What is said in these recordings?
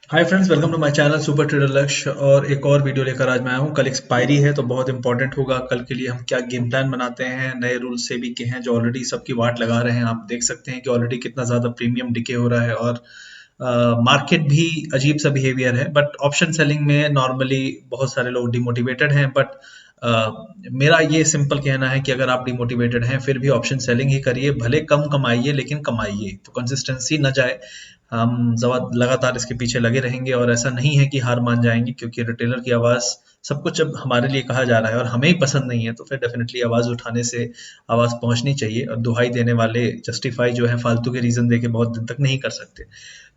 Hi friends, welcome to my channel super trader Lakshya. और एक और वीडियो लेकर आज मैं आया हूँ। कल एक्सपायरी है तो बहुत इंपॉर्टेंट होगा कल के लिए हम क्या गेम प्लान बनाते हैं। नए रूल्स सेबी के हैं जो ऑलरेडी सबकी वाट लगा रहे हैं। आप देख सकते हैं कि ऑलरेडी कितना ज़्यादा प्रीमियम डिके हो रहा है और मार्केट भी अजीब सा बिहेवियर है। बट ऑप्शन सेलिंग में नॉर्मली बहुत सारे लोग डिमोटिवेटेड हैं। बट मेरा ये सिंपल कहना है कि अगर आप डिमोटिवेटेड हैं फिर भी ऑप्शन सेलिंग ही करिए। भले कम कमाइए लेकिन कमाइए, तो कंसिस्टेंसी न जाए। हम लगातार इसके पीछे लगे रहेंगे और ऐसा नहीं है कि हार मान जाएंगे, क्योंकि रिटेलर की आवाज़ सब कुछ जब हमारे लिए कहा जा रहा है और हमें ही पसंद नहीं है तो फिर डेफिनेटली आवाज़ उठाने से आवाज़ पहुंचनी चाहिए। और दुहाई देने वाले जस्टिफाई जो है फालतू के रीज़न देके बहुत दिन तक नहीं कर सकते।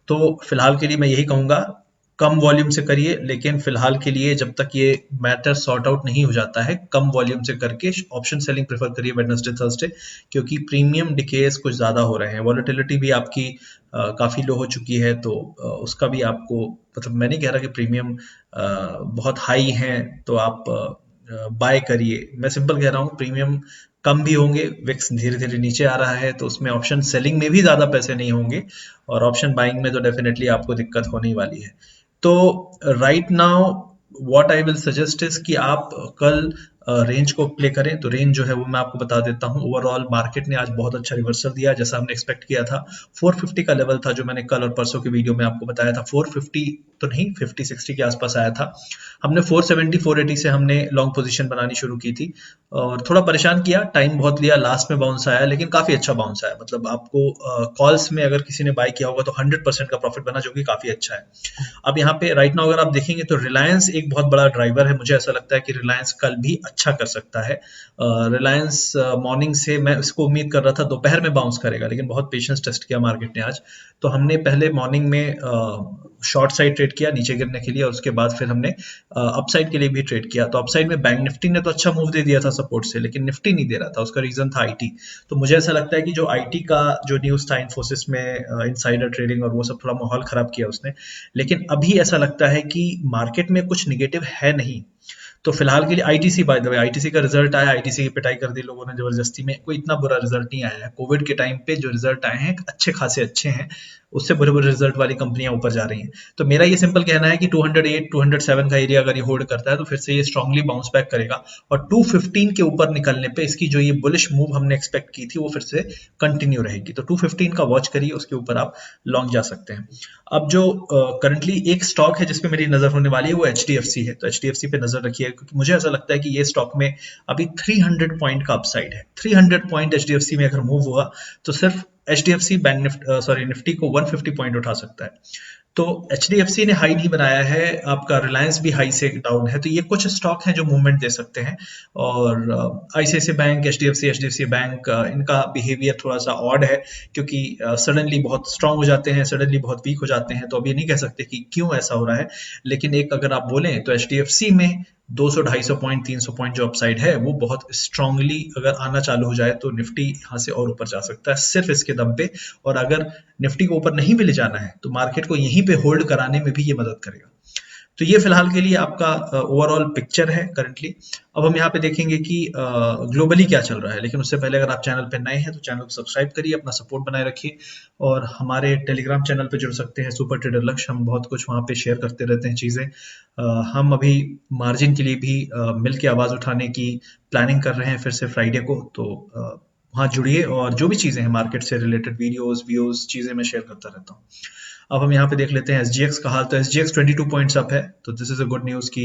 तो फिलहाल के लिए मैं यही कहूँगा, कम वॉल्यूम से करिए। लेकिन फिलहाल के लिए जब तक ये मैटर सॉर्ट आउट नहीं हो जाता है, कम वॉल्यूम से करके ऑप्शन सेलिंग प्रेफर करिए वेडनेसडे थर्सडे, क्योंकि प्रीमियम डिकेस कुछ ज़्यादा हो रहे हैं। वॉलेटिलिटी भी आपकी काफ़ी लो हो चुकी है, तो उसका भी आपको, मतलब मैं नहीं कह रहा कि प्रीमियम बहुत हाई हैं तो आप बाय करिए। मैं सिंपल कह रहा हूँ प्रीमियम कम भी होंगे। विक्स धीरे धीरे नीचे आ रहा है तो उसमें ऑप्शन सेलिंग में भी ज़्यादा पैसे नहीं होंगे और ऑप्शन बाइंग में तो डेफिनेटली आपको दिक्कत होने वाली है। तो right now what I will suggest is कि आप कल रेंज को प्ले करें। तो रेंज जो है वो मैं आपको बता देता हूँ। ओवरऑल मार्केट ने आज बहुत अच्छा रिवर्सल दिया जैसा हमने एक्सपेक्ट किया था। 450 का लेवल था जो मैंने कल और परसों की वीडियो में आपको बताया था। 450 तो नहीं, 50-60 के आसपास आया था। हमने 470 480 से हमने लॉन्ग पोजीशन बनानी शुरू की थी और थोड़ा परेशान किया, टाइम बहुत लिया, लास्ट में बाउंस आया लेकिन काफी अच्छा बाउंस आया। मतलब आपको कॉल्स में अगर किसी ने बाय किया होगा तो 100% का प्रॉफिट बना, जो कि काफी अच्छा है। अब यहाँ पे राइट नाउ अगर आप देखेंगे तो रिलायंस एक बहुत बड़ा ड्राइवर है। मुझे ऐसा लगता है कि रिलायंस कल भी अच्छा कर सकता है। रिलायंस मॉर्निंग से मैं इसको उम्मीद कर रहा था दोपहर में बाउंस करेगा, लेकिन बहुत पेशेंस टेस्ट किया मार्केट ने आज। तो हमने पहले मॉर्निंग में शॉर्ट साइड ट्रेड किया नीचे गिरने के लिए और उसके बाद फिर हमने अपसाइड के लिए भी ट्रेड किया। तो अपसाइड में बैंक निफ्टी ने तो अच्छा मूव दे दिया था सपोर्ट से, लेकिन निफ्टी नहीं दे रहा था। उसका रीजन था आईटी। तो मुझे ऐसा लगता है कि जो आईटी का जो न्यूज था इन्फोसिस में इनसाइडर ट्रेडिंग और वो सब, थोड़ा माहौल खराब किया उसने। लेकिन अभी ऐसा लगता है कि मार्केट में कुछ निगेटिव है नहीं। तो फिलहाल के लिए ITC, by the way ITC का रिजल्ट आया, आईटीसी की पिटाई कर दी लोगों ने जबरदस्ती में। कोई इतना बुरा रिजल्ट नहीं आया है। कोविड के टाइम पे जो रिजल्ट आए हैं अच्छे खासे अच्छे हैं। उससे बुरे बुरे रिजल्ट वाली कंपनियां ऊपर जा रही हैं। तो मेरा ये सिंपल कहना है कि 208 207 का एरिया अगर ये होल्ड करता है तो फिर से ये स्ट्रांगली बाउंस बैक करेगा और 215 के ऊपर निकलने पे इसकी जो ये बुलिश मूव हमने एक्सपेक्ट की थी वो फिर से कंटिन्यू रहेगी। तो 215 का वॉच करिए, उसके ऊपर आप लॉन्ग जा सकते हैं। अब जो करंटली एक स्टॉक है जिसपे मेरी नजर होने वाली है वो एचडीएफसी है। तो एचडीएफसी पे नजर रखिए, क्योंकि मुझे ऐसा लगता है कि ये स्टॉक में अभी 300 पॉइंट का अपसाइड है। 300 पॉइंट एचडीएफसी में अगर मूव हुआ तो सिर्फ एचडीएफसी बैंक निफ्टी को 150 पॉइंट उठा सकता है। तो एचडीएफसी ने हाई नहीं बनाया है, आपका रिलायंस भी हाई से डाउन है। तो ये कुछ स्टॉक हैं जो मूवमेंट दे सकते हैं। और आईसीआईसीआई बैंक, एचडीएफसी बैंक, इनका बिहेवियर थोड़ा सा ऑड है, क्योंकि सडनली बहुत स्ट्रांग हो जाते हैं, सडनली बहुत वीक हो जाते हैं। तो अभी नहीं कह सकते कि क्यों ऐसा हो रहा है। लेकिन एक अगर आप बोलें तो एचडीएफसी में 200-250 पॉइंट 300 पॉइंट जो अपसाइड है वो बहुत स्ट्रांगली अगर आना चालू हो जाए तो निफ्टी यहाँ से और ऊपर जा सकता है सिर्फ इसके दम पे। और अगर निफ्टी को ऊपर नहीं भी ले जाना है तो मार्केट को यहीं पे होल्ड कराने में भी ये मदद करेगा। तो ये फिलहाल के लिए आपका ओवरऑल पिक्चर है करंटली। अब हम यहाँ पे देखेंगे कि ग्लोबली क्या चल रहा है। लेकिन उससे पहले अगर आप चैनल पे नए हैं तो चैनल को सब्सक्राइब करिए, अपना सपोर्ट बनाए रखिए और हमारे टेलीग्राम चैनल पे जुड़ सकते हैं, सुपर ट्रेडर लक्ष्य। हम बहुत कुछ वहाँ पे शेयर करते रहते हैं चीज़ें। हम अभी मार्जिन के लिए भी मिल के आवाज़ उठाने की प्लानिंग कर रहे हैं फिर से फ्राइडे को। तो वहाँ जुड़िए और जो भी चीज़ें हैं मार्केट से रिलेटेड वीडियोस व्यूज चीज़ें मैं शेयर करता रहता हूँ। अब हम यहाँ पे देख लेते हैं एसजीएक्स का हाल। तो एसजीएक्स 22 पॉइंट्स अप है। तो this is a good news कि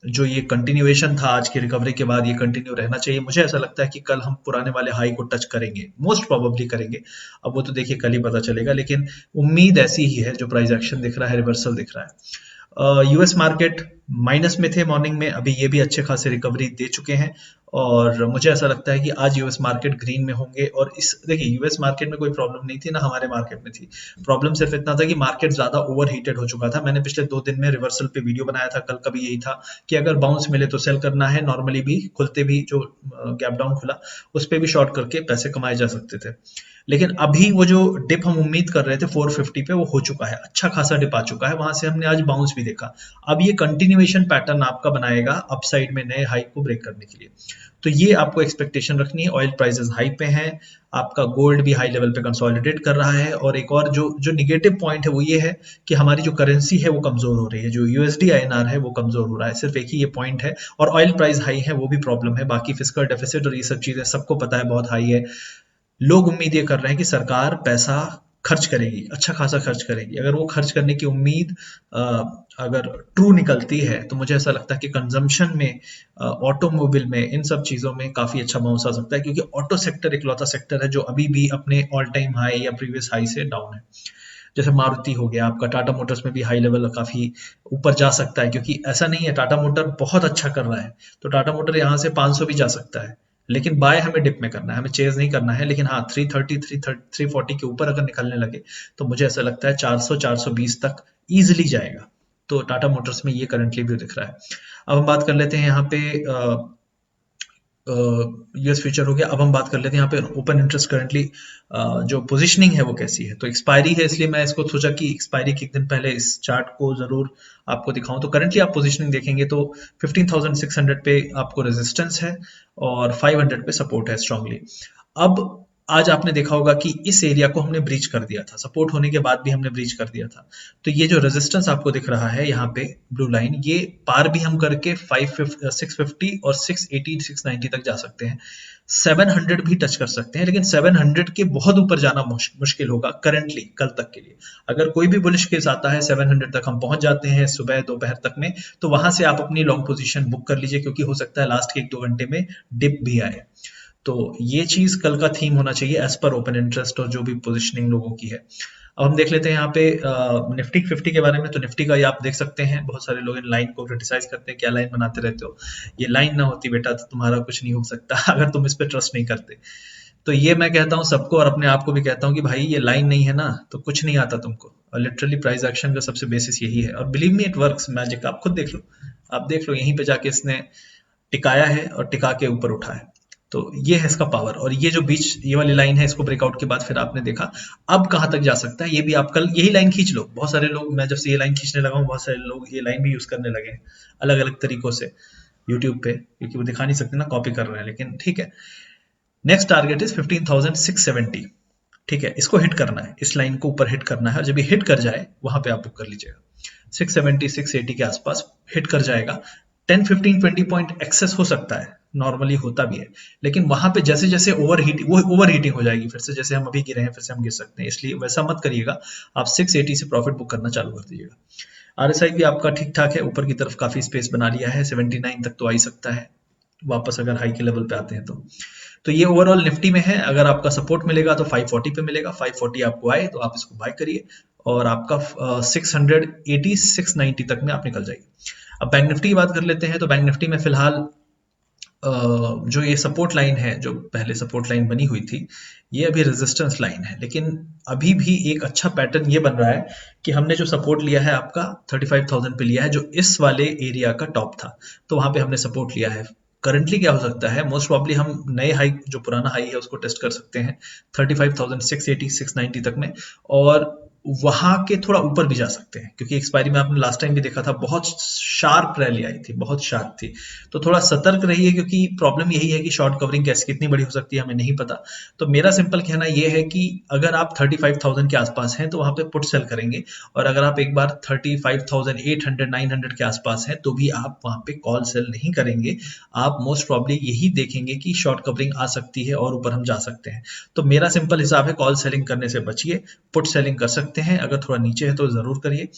जो ये कंटिन्यूएशन था आज की रिकवरी के बाद, ये कंटिन्यू रहना चाहिए। मुझे ऐसा लगता है कि कल हम पुराने वाले हाई को टच करेंगे, मोस्ट प्रोबेबली करेंगे। अब वो तो देखिए कल ही पता चलेगा, लेकिन उम्मीद ऐसी ही है। जो प्राइस एक्शन दिख रहा है, रिवर्सल दिख रहा है। यूएस मार्केट माइनस में थे मॉर्निंग में, अभी ये भी अच्छे खासे रिकवरी दे चुके हैं और मुझे ऐसा लगता है कि आज यूएस मार्केट ग्रीन में होंगे। और इस देखिए यूएस मार्केट में कोई प्रॉब्लम नहीं थी ना हमारे मार्केट में थी। प्रॉब्लम सिर्फ इतना था कि मार्केट ज्यादा ओवर हीटेड हो चुका था। मैंने पिछले 2 दिन में रिवर्सल पे वीडियो बनाया था, कल का भी यही था कि अगर बाउंस मिले तो सेल करना है। नॉर्मली भी खुलते भी जो गैप डाउन खुला उस पर भी शॉर्ट करके पैसे कमाए जा सकते थे। लेकिन अभी वो जो डिप हम उम्मीद कर रहे थे 450 पे, वो हो चुका है, अच्छा खासा डिप आ चुका है, वहां से हमने आज बाउंस भी देखा। अब ये कंटिन्यूएशन पैटर्न आपका बनाएगा अपसाइड में नए हाई को ब्रेक करने के लिए। तो ये आपको एक्सपेक्टेशन रखनी है। ऑयल प्राइसेस हाई पे हैं, आपका गोल्ड भी हाई लेवल पे कंसोलिडेट कर रहा है, और एक और जो जो निगेटिव पॉइंट है वो ये है कि हमारी जो करेंसी है वो कमजोर हो रही है, जो यूएसडी आईएनआर है वो कमजोर हो रहा है, सिर्फ एक ही ये पॉइंट है। और ऑयल प्राइस हाई है वो भी प्रॉब्लम है, बाकी फिस्कल डेफिसिट और ये सब चीजें सबको पता है बहुत हाई है। लोग उम्मीद ये कर रहे हैं कि सरकार पैसा खर्च करेगी, अच्छा खासा खर्च करेगी। अगर वो खर्च करने की उम्मीद अ, अगर ट्रू निकलती है तो मुझे ऐसा लगता है कि कंजम्पशन में, ऑटोमोबाइल में, इन सब चीजों में काफी अच्छा बाउंस आ सकता है, क्योंकि ऑटो सेक्टर इकलौता सेक्टर है जो अभी भी अपने ऑल टाइम हाई या प्रीवियस हाई से डाउन है। जैसे मारुति हो गया आपका, टाटा मोटर्स में भी हाई लेवल काफी ऊपर जा सकता है, क्योंकि ऐसा नहीं है, टाटा मोटर बहुत अच्छा कर रहा है, तो टाटा मोटर यहाँ से 500 भी जा सकता है, लेकिन बाय हमें डिप में करना है, हमें चेज नहीं करना है। लेकिन हाँ, 330 340 के ऊपर अगर निकलने लगे तो मुझे ऐसा लगता है 400 420 तक इजिली जाएगा। तो टाटा मोटर्स में ये करंटली व्यू दिख रहा है। अब हम बात कर लेते हैं यहाँ पे यूएस फ्यूचर हो गया। अब हम बात कर लेते हैं यहाँ पे ओपन इंटरेस्ट करंटली जो पोजीशनिंग है वो कैसी है। तो एक्सपायरी है, इसलिए मैं इसको सोचा कि एक्सपायरी के एक दिन पहले इस चार्ट को जरूर आपको दिखाऊं। तो करंटली आप पोजीशनिंग देखेंगे तो 15,600 पे आपको रेजिस्टेंस है और 500 पे सपोर्ट है स्ट्रांगली। अब आज आपने देखा होगा कि इस एरिया को हमने ब्रीच कर दिया था, सपोर्ट होने के बाद भी हमने ब्रीच कर दिया था। तो ये जो रेजिस्टेंस आपको दिख रहा है यहाँ पे ब्लू लाइन, ये पार भी हम करके 650 और 680 690 तक जा सकते हैं, 700 भी टच कर सकते हैं, लेकिन 700 के बहुत ऊपर जाना मुश्किल होगा करंटली कल तक के लिए। अगर कोई भी बुलिश केस आता है 700 तक हम पहुंच जाते हैं सुबह दोपहर तक में, तो वहां से आप अपनी लॉन्ग पोजीशन बुक कर लीजिए, क्योंकि हो सकता है लास्ट के 1-2 घंटे में डिप भी आए। तो ये चीज कल का थीम होना चाहिए एज पर ओपन इंटरेस्ट और जो भी पोजिशनिंग लोगों की है। अब हम देख लेते हैं यहाँ पे निफ्टी 50 के बारे में। तो निफ्टी का ये आप देख सकते हैं, बहुत सारे लोग इन लाइन को क्रिटिसाइज करते हैं, क्या लाइन बनाते रहते हो, ये लाइन ना होती बेटा तो तुम्हारा कुछ नहीं हो सकता अगर तुम इस पे ट्रस्ट नहीं करते। तो ये मैं कहता हूँ सबको, और अपने आप को भी कहता हूँ कि भाई ये लाइन नहीं है ना तो कुछ नहीं आता तुमको। और लिटरली प्राइस एक्शन का सबसे बेसिस यही है, और believe me it works magic. आप खुद देख लो, आप देख लो, यहीं पे जाके इसने टिकाया है और टिका के ऊपर उठा है। तो ये है इसका पावर। और ये जो बीच ये वाली लाइन है, इसको ब्रेकआउट के बाद फिर आपने देखा अब कहां तक जा सकता है, ये भी आप कल यही लाइन खींच लो। बहुत सारे लोग, मैं जब से ये लाइन खींचने लगा हूँ, बहुत सारे लोग ये लाइन भी यूज करने लगे हैं अलग अलग तरीकों से यूट्यूब पे, क्योंकि वो दिखा नहीं सकते ना, कॉपी कर रहे हैं, लेकिन ठीक है। Next target is 15,670। ठीक है, इसको हिट करना है, इस लाइन को ऊपर हिट करना है, और जब ये हिट कर जाए वहां पे आप बुक कर लीजिएगा। 670 680 के आसपास हिट कर जाएगा, 10 15 20 पॉइंट एक्सेस हो सकता है, नॉर्मली होता भी है, लेकिन वहां पे जैसे जैसे ओवर हीटिंग हो जाएगी फिर से, जैसे हम अभी गिरे हैं फिर से हम गिर सकते हैं, इसलिए वैसा मत करिएगा। आप 680 से प्रॉफिट बुक करना चालू कर दीजिएगा। आरएसआई भी आपका ठीक ठाक है, ऊपर की तरफ काफी स्पेस बना लिया है, 79 तक तो आ ही सकता है वापस अगर हाई के लेवल पे आते हैं तो ये ओवरऑल निफ्टी में है। अगर आपका सपोर्ट मिलेगा तो 540 पे मिलेगा, 540 आपको आए तो आप इसको बाय करिए, और आपका 680 690 तक में आप निकल जाइए। अब बैंक निफ्टी की बात कर लेते हैं। तो बैंक निफ्टी में फिलहाल जो ये सपोर्ट लाइन है, जो पहले सपोर्ट लाइन बनी हुई थी, ये अभी रेजिस्टेंस लाइन है, लेकिन अभी भी एक अच्छा पैटर्न ये बन रहा है कि हमने जो सपोर्ट लिया है आपका 35,000 पे लिया है, जो इस वाले एरिया का टॉप था, तो वहां पे हमने सपोर्ट लिया है। करंटली क्या हो सकता है, मोस्ट प्रॉब्ली हम नए हाई, जो पुराना हाई है उसको टेस्ट कर सकते हैं 35,680 690 तक में, और वहां के थोड़ा ऊपर भी जा सकते हैं, क्योंकि एक्सपायरी में आपने लास्ट टाइम भी देखा था बहुत शार्प रैली आई थी, बहुत शार्प थी। तो थोड़ा सतर्क रहिए, क्योंकि प्रॉब्लम यही है कि शॉर्ट कवरिंग कैसे कितनी बड़ी हो सकती है हमें नहीं पता। तो मेरा सिंपल कहना यह है कि अगर आप 35,000 के आसपास हैं तो वहां पे पुट सेल करेंगे, और अगर आप एक बार 35,800 900 के आसपास हैं तो भी आप वहां पे कॉल सेल नहीं करेंगे। आप मोस्ट प्रॉब्ली यही देखेंगे कि शॉर्ट कवरिंग आ सकती है और ऊपर हम जा सकते हैं। तो मेरा सिंपल हिसाब है, कॉल सेलिंग करने से बचिए, पुट सेलिंग कर सकते हैं, अगर थोड़ा नीचे है तो जरूर करिए।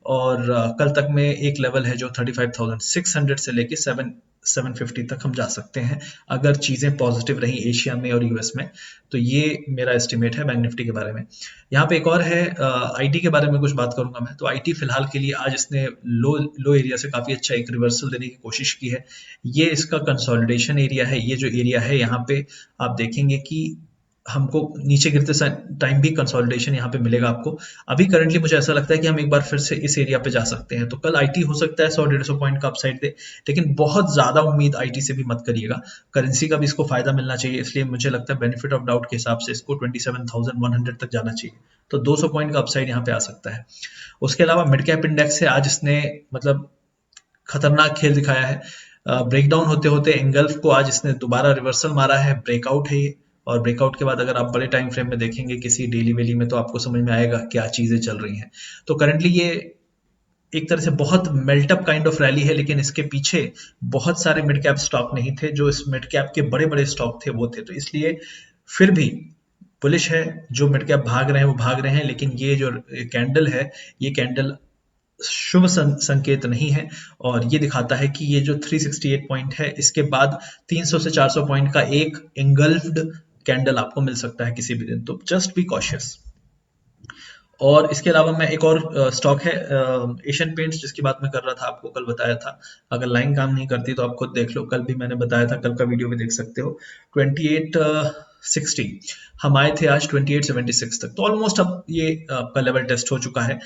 और कल तक में एक लेवल है जो 35,600 से लेके 750 तक हम जा सकते हैं, अगर चीजें पॉजिटिव रही एशिया में और यूएस में। तो ये मेरा एस्टिमेट है बैंक निफ्टी के बारे में। यहाँ पे एक और है, आईटी के बारे में कुछ बात करूंगा मैं। तो आईटी फिलहाल के लिए आज इसने लो एरिया से काफी अच्छा एक रिवर्सल देने की कोशिश की है। ये इसका कंसोलिडेशन एरिया है, ये जो एरिया है यहाँ पे आप देखेंगे कि हमको नीचे गिरते टाइम भी कंसोलिडेशन यहाँ पे मिलेगा आपको। अभी करंटली मुझे ऐसा लगता है कि हम एक बार फिर से इस एरिया पे जा सकते हैं, तो कल आईटी हो सकता है 100-150 पॉइंट का अपसाइड दे, लेकिन बहुत ज्यादा उम्मीद आईटी से भी मत करिएगा। करेंसी का भी इसको फायदा मिलना चाहिए, इसलिए मुझे लगता है बेनिफिट ऑफ डाउट के हिसाब से इसको 27,100 तक जाना चाहिए, तो 200 पॉइंट का अपसाइड यहाँ पे आ सकता है। उसके अलावा मिड कैप इंडेक्स है, आज इसने मतलब खतरनाक खेल दिखाया है। ब्रेकडाउन होते होते एंगल्फ को आज इसने दोबारा रिवर्सल मारा है, ब्रेकआउट है ये। और ब्रेकआउट के बाद अगर आप बड़े टाइम फ्रेम में देखेंगे किसी डेली वेली में, तो आपको समझ में आएगा क्या चीजें चल रही हैं। तो करंटली ये एक तरह से बहुत मेल्टअप काइंड ऑफ रैली है, लेकिन इसके पीछे बहुत सारे मिड कैप स्टॉक नहीं थे, जो इस मिड कैप के बड़े बड़े स्टॉक थे वो थे, तो इसलिए फिर भी बुलिश है। जो मिड कैप भाग रहे हैं वो भाग रहे हैं, लेकिन ये जो कैंडल है, ये कैंडल शुभ संकेत नहीं है, और ये दिखाता है कि ये जो 368 पॉइंट है, इसके बाद 300 से 400 पॉइंट का एक एंगल्फ्ड कैंडल आपको मिल सकता है किसी भी दिन, तो जस्ट बी कॉशियस। और इसके अलावा मैं एक और स्टॉक है एशियन पेंट्स, जिसकी बात मैं कर रहा था, आपको कल बताया था। अगर लाइन काम नहीं करती तो आप खुद देख लो, कल भी मैंने बताया था, कल का वीडियो भी देख सकते हो। 2860 हम आए थे आज 2876 तक, तो ऑलमोस्ट अब ये आपका लेवल टेस्ट हो चुका है।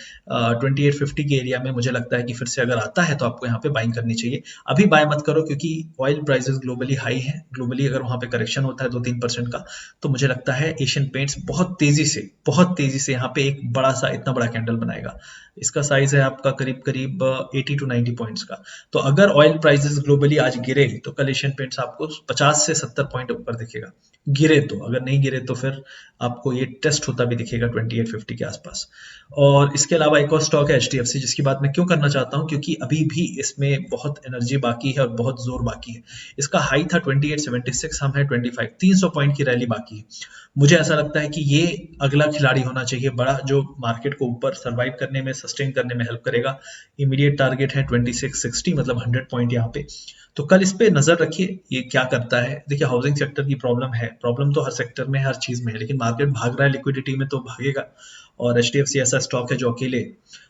2850 के एरिया में मुझे लगता है कि फिर से अगर आता है तो आपको यहाँ पे बाइंग करनी चाहिए। अभी बाय मत करो, क्योंकि ऑयल प्राइसेस ग्लोबली हाई है। ग्लोबली अगर वहां पे करेक्शन होता है 2-3% का, तो मुझे लगता है एशियन पेंट्स बहुत तेजी से यहाँ पे एक बड़ा सा इतना बड़ा कैंडल बनाएगा। इसका साइज है आपका करीब करीब 80 to 90 पॉइंट्स का। तो अगर ऑयल प्राइसेस ग्लोबली आज गिरे तो कल एशियन पेंट्स आपको 50 से 70 पॉइंट ऊपर दिखेगा, गिरे तो। अगर नहीं गिरे तो फिर आपको ये टेस्ट होता भी दिखेगा 2850 के आसपास। और इसके अलावा एक और स्टॉक है एचडीएफसी, जिसकी बात मैं क्यों करना चाहता हूं, क्योंकि अभी भी इसमें बहुत एनर्जी बाकी है और बहुत जोर बाकी है। इसका हाई था 2876, हम है 25, 300 पॉइंट की रैली बाकी है। मुझे ऐसा लगता है कि ये अगला खिलाड़ी होना चाहिए बड़ा, जो मार्केट को ऊपर सर्वाइव करने में, सस्टेन करने में हेल्प करेगा। इमीडिएट टारगेट है 2660, मतलब 100 पॉइंट यहाँ पे। तो कल इस पे नजर रखिए, ये क्या करता है। देखिए, हाउसिंग सेक्टर की प्रॉब्लम है, प्रॉब्लम तो हर सेक्टर में, हर चीज में है, लेकिन मार्केट भाग रहा है लिक्विडिटी में, तो भागेगा। और एचडीएफसी ऐसा स्टॉक है जो अकेले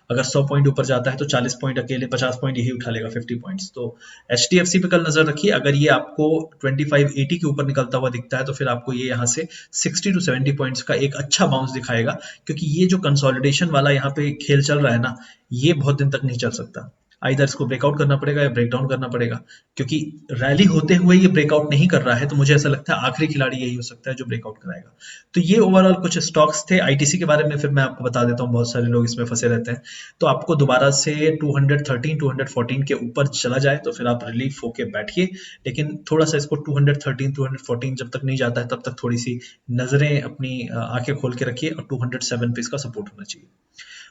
अगर 100 पॉइंट ऊपर जाता है तो 40 पॉइंट अकेले, 50 पॉइंट यही उठा लेगा, 50 पॉइंट्स। तो एचडीएफसी पे कल नजर रखिए। अगर ये आपको 2580 के ऊपर निकलता हुआ दिखता है, तो फिर आपको ये यहाँ से 60 to 70 पॉइंट्स का एक अच्छा बाउंस दिखाएगा, क्योंकि ये जो कंसोलिडेशन वाला यहाँ पे खेल चल रहा है ना, ये बहुत दिन तक नहीं चल सकता। आइदर इसको ब्रेकआउट करना पड़ेगा या ब्रेकडाउन करना पड़ेगा, क्योंकि रैली होते हुए ये ब्रेकआउट नहीं कर रहा है, तो मुझे ऐसा लगता है आखिरी खिलाड़ी यही हो सकता है जो ब्रेकआउट कराएगा। तो ये ओवरऑल कुछ स्टॉक्स थे। आईटीसी के बारे में फिर मैं आपको बता देता हूँ, बहुत सारे लोग इसमें फंसे रहते हैं। तो आपको दोबारा से 213 214 के ऊपर चला जाए तो फिर आप रिलीफ होके बैठिए, लेकिन थोड़ा सा इसको 213 214 जब तक नहीं जाता है तब तक थोड़ी सी नजरें अपनी आंखें खोल के रखिए, और 207 पे इसका सपोर्ट होना चाहिए।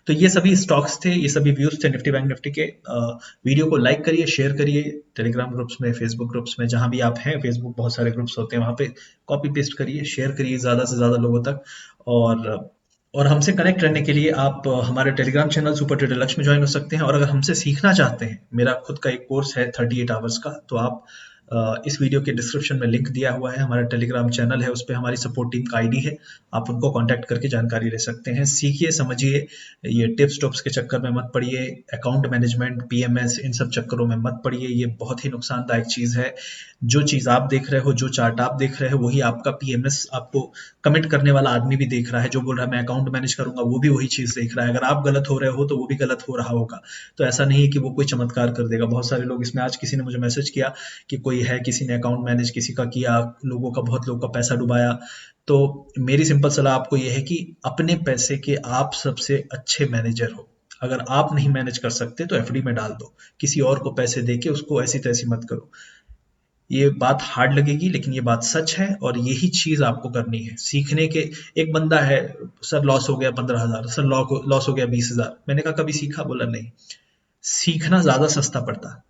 तो ये सभी स्टॉक्स थे, ये सभी व्यूज थे निफ्टी बैंक निफ्टी के। वीडियो को लाइक करिए, शेयर करिए, टेलीग्राम ग्रुप्स में, फेसबुक ग्रुप्स में, जहां भी आप हैं, फेसबुक बहुत सारे ग्रुप्स होते हैं, वहां पे कॉपी पेस्ट करिए, शेयर करिए ज्यादा से ज्यादा लोगों तक। और हमसे कनेक्ट रहने के लिए आप हमारे टेलीग्राम चैनल सुपर ट्रेडर लक्ष्य में ज्वाइन हो सकते हैं। और अगर हमसे सीखना चाहते हैं, मेरा खुद का एक कोर्स है 38 आवर्स का, तो आप इस वीडियो के डिस्क्रिप्शन में लिंक दिया हुआ है, हमारा टेलीग्राम चैनल है, उस पर हमारी सपोर्ट टीम का आईडी है, आप उनको कांटेक्ट करके जानकारी ले सकते हैं। सीखिए, समझिए, ये टिप्स टॉप्स के चक्कर में मत पड़िए, अकाउंट मैनेजमेंट, पीएमएस, इन सब चक्करों में मत पड़िए, ये बहुत ही नुकसानदायक चीज है। जो चीज आप देख रहे हो, जो चार्ट आप देख रहे हो, वही आपका पीएमएस आपको कमिट करने वाला आदमी भी देख रहा है, जो बोल रहा है मैं अकाउंट मैनेज करूंगा, वो भी वही चीज देख रहा है। अगर आप गलत हो रहे हो तो वो भी गलत हो रहा होगा। तो ऐसा नहीं है कि वो कोई चमत्कार कर देगा। बहुत सारे लोग इसमें, आज किसी ने मुझे मैसेज किया कि कोई है, किसी ने अकाउंट मैनेज किसी का किया, लोगों का, बहुत लोगों का पैसा डुबाया। तो मेरी सिंपल सलाह आपको यह है कि अपने पैसे के आप सबसे अच्छे मैनेजर हो। अगर आप नहीं मैनेज कर सकते तो एफडी में डाल दो, किसी और को पैसे देके उसको ऐसी तैसी मत करो। ये बात हार्ड लगेगी, लेकिन ये बात सच है, और यही चीज आपको करनी है। सीखने के, एक बंदा है, सर लॉस हो गया 15,000, सर लॉस हो गया 20,000, मैंने कहा कभी सीखा? बोला नहीं। सीखना ज्यादा सस्ता पड़ता,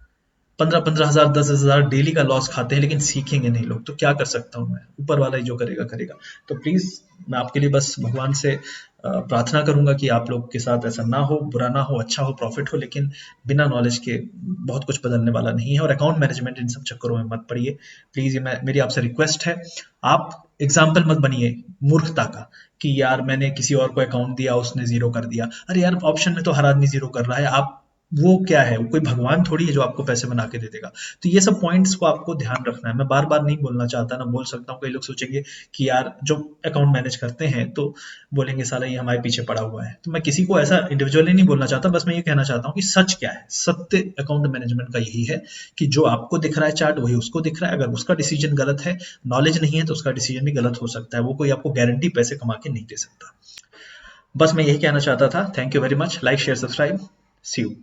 15,000 10,000 डेली का लॉस खाते हैं, लेकिन सीखेंगे नहीं लोग। तो क्या कर सकता हूँ मैं, ऊपर वाला ही जो करेगा करेगा। तो प्लीज मैं आपके लिए बस भगवान से प्रार्थना करूंगा कि आप लोग के साथ ऐसा ना हो, बुरा ना हो, अच्छा हो, प्रॉफिट हो, लेकिन बिना नॉलेज के बहुत कुछ बदलने वाला नहीं है। और अकाउंट मैनेजमेंट, इन सब चक्करों में मत पड़िए प्लीज, ये मेरी आपसे रिक्वेस्ट है। आप एग्जाम्पल मत बनिए मूर्खता का, कि यार मैंने किसी और को अकाउंट दिया, उसने जीरो कर दिया। अरे यार, ऑप्शन में तो हर आदमी जीरो कर रहा है, आप वो क्या है, वो कोई भगवान थोड़ी है जो आपको पैसे बना के दे देगा। तो ये सब पॉइंट्स को आपको ध्यान रखना है। मैं बार बार नहीं बोलना चाहता, ना बोल सकता हूँ। कई लोग सोचेंगे कि यार जो अकाउंट मैनेज करते हैं तो बोलेंगे साला ये हमारे पीछे पड़ा हुआ है। तो मैं किसी को ऐसा इंडिविजुअली नहीं बोलना चाहता, बस मैं ये कहना चाहता हूँ कि सच क्या है। सत्य अकाउंट मैनेजमेंट का यही है कि जो आपको दिख रहा है चार्ट वही उसको दिख रहा है। अगर उसका डिसीजन गलत है, नॉलेज नहीं है, तो उसका डिसीजन भी गलत हो सकता है। वो कोई आपको गारंटी पैसे कमा के नहीं दे सकता। बस मैं यही कहना चाहता था। Thank you very much. Like share subscribe. See you.